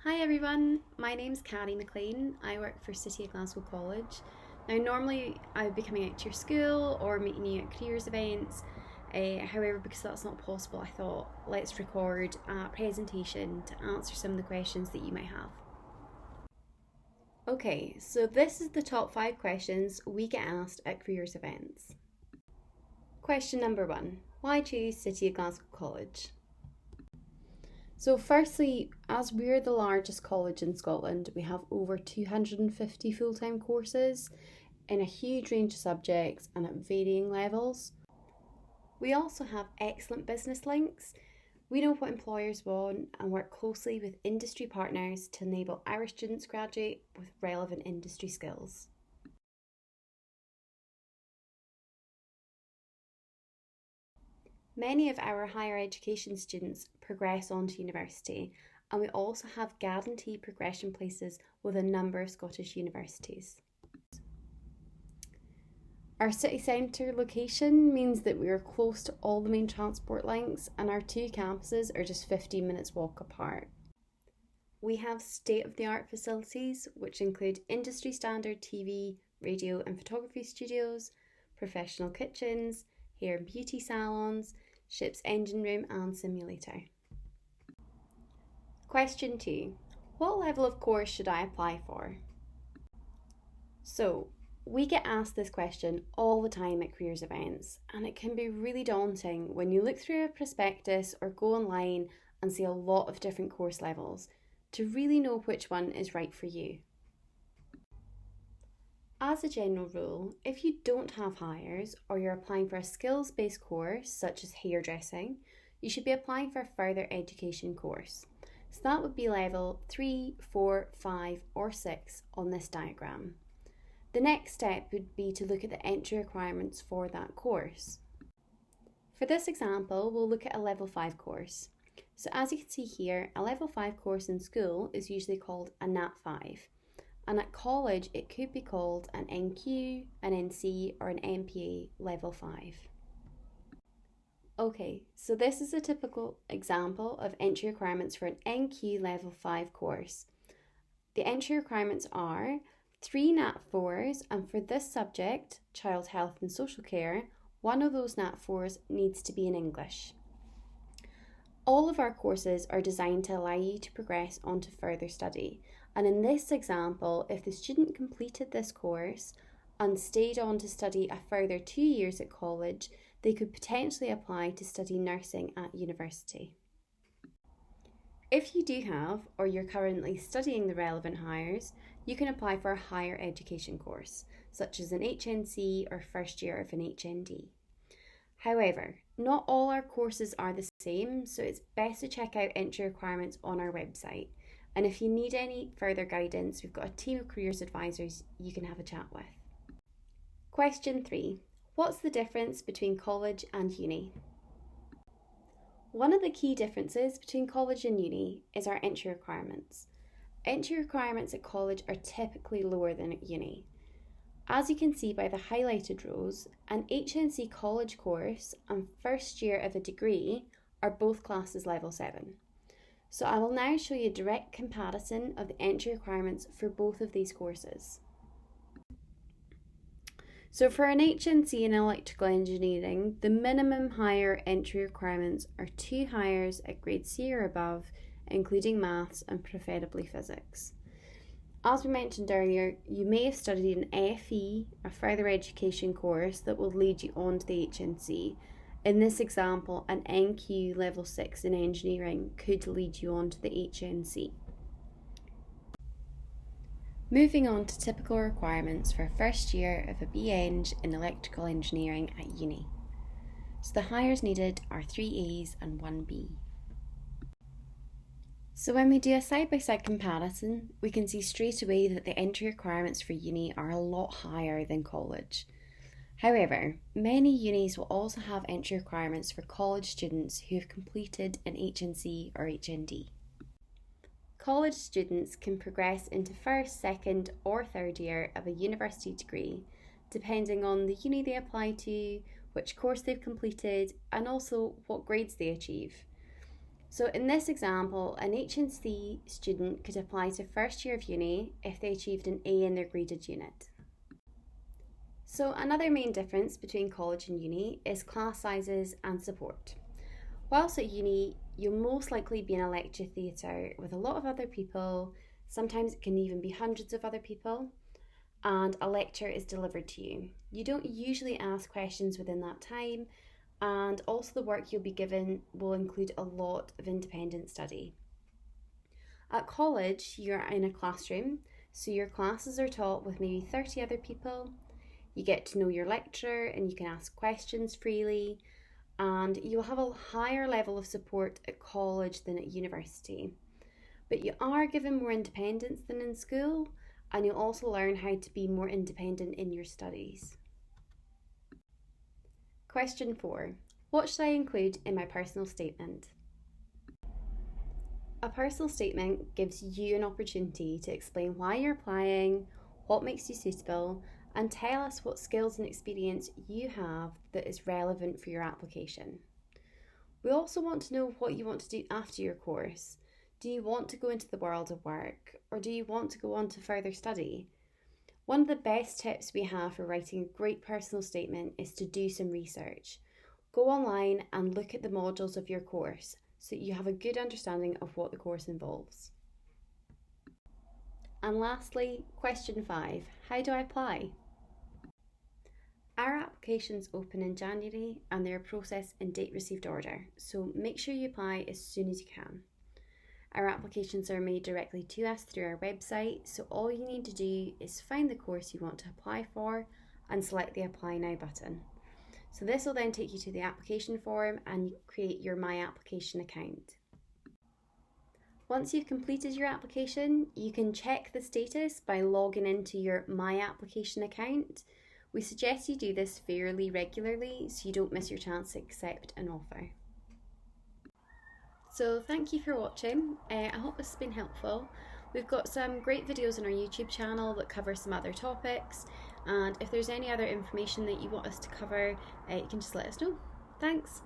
Hi everyone, my name's Carrie McLean. I work for City of Glasgow College. Now, normally I would be coming out to your school or meeting you at careers events. However, because that's not possible, I thought let's record a presentation to answer some of the questions that you might have. Okay, so this is the top 5 questions we get asked at careers events. Question number 1: why choose City of Glasgow College? So firstly, as we're the largest college in Scotland, we have over 250 full-time courses in a huge range of subjects and at varying levels. We also have excellent business links. We know what employers want and work closely with industry partners to enable our students graduate with relevant industry skills. Many of our higher education students progress on to university, and we also have guaranteed progression places with a number of Scottish universities. Our city centre location means that we are close to all the main transport links, and our 2 campuses are just 15 minutes walk apart. We have state-of-the-art facilities which include industry standard TV, radio and photography studios, professional kitchens, hair and beauty salons, ship's engine room and simulator. Question 2. What level of course should I apply for? So, we get asked this question all the time at careers events, and it can be really daunting when you look through a prospectus or go online and see a lot of different course levels to really know which one is right for you. As a general rule, if you don't have hires or you're applying for a skills-based course such as hairdressing, you should be applying for a further education course. So that would be level 3, 4, 5 or 6 on this diagram. The next step would be to look at the entry requirements for that course. For this example, we'll look at a level 5 course. So as you can see here, a level 5 course in school is usually called a Nat 5. And at college, it could be called an NQ, an NC, or an MPA level 5. Okay, so this is a typical example of entry requirements for an NQ level 5 course. The entry requirements are 3 Nat 4s, and for this subject, child health and social care, one of those Nat 4s needs to be in English. All of our courses are designed to allow you to progress on to further study. And in this example, if the student completed this course and stayed on to study a further 2 years at college, they could potentially apply to study nursing at university. If you do have, or you're currently studying the relevant hires, you can apply for a higher education course, such as an HNC or first year of an HND. However, not all our courses are the same, so it's best to check out entry requirements on our website. And if you need any further guidance, we've got a team of careers advisors you can have a chat with. Question 3. What's the difference between college and uni? One of the key differences between college and uni is our entry requirements. Entry requirements at college are typically lower than at uni. As you can see by the highlighted rows, an HNC college course and first year of a degree are both classed as level 7. So I will now show you a direct comparison of the entry requirements for both of these courses. So for an HNC in electrical engineering, the minimum higher entry requirements are 2 hires at grade C or above, including maths and preferably physics. As we mentioned earlier, you may have studied an FE, a further education course that will lead you on to the HNC. In this example, an NQ level 6 in engineering could lead you on to the HNC. Moving on to typical requirements for first year of a BEng in electrical engineering at uni. So the hires needed are 3 A's and 1 B. So when we do a side-by-side comparison, we can see straight away that the entry requirements for uni are a lot higher than college. However, many unis will also have entry requirements for college students who have completed an HNC or HND. College students can progress into first, second or third year of a university degree, depending on the uni they apply to, which course they've completed and also what grades they achieve. So in this example, an HNC student could apply to first year of uni if they achieved an A in their graded unit. So another main difference between college and uni is class sizes and support. Whilst at uni, you'll most likely be in a lecture theatre with a lot of other people, sometimes it can even be hundreds of other people, and a lecture is delivered to you. You don't usually ask questions within that time, and also the work you'll be given will include a lot of independent study. At college, you're in a classroom, so your classes are taught with maybe 30 other people. You get to know your lecturer and you can ask questions freely, and you'll have a higher level of support at college than at university. But you are given more independence than in school, and you'll also learn how to be more independent in your studies. Question 4. What should I include in my personal statement? A personal statement gives you an opportunity to explain why you're applying, what makes you suitable, and tell us what skills and experience you have that is relevant for your application. We also want to know what you want to do after your course. Do you want to go into the world of work, or do you want to go on to further study? One of the best tips we have for writing a great personal statement is to do some research. Go online and look at the modules of your course so that you have a good understanding of what the course involves. And lastly, question 5. How do I apply? Our applications open in January and they're processed in date received order, so make sure you apply as soon as you can. Our applications are made directly to us through our website, so all you need to do is find the course you want to apply for and select the Apply Now button. So this will then take you to the application form and you create your My Application account. Once you've completed your application, you can check the status by logging into your My Application account. We suggest you do this fairly regularly so you don't miss your chance to accept an offer. So thank you for watching. I hope this has been helpful. We've got some great videos on our YouTube channel that cover some other topics, and if there's any other information that you want us to cover, you can just let us know. Thanks.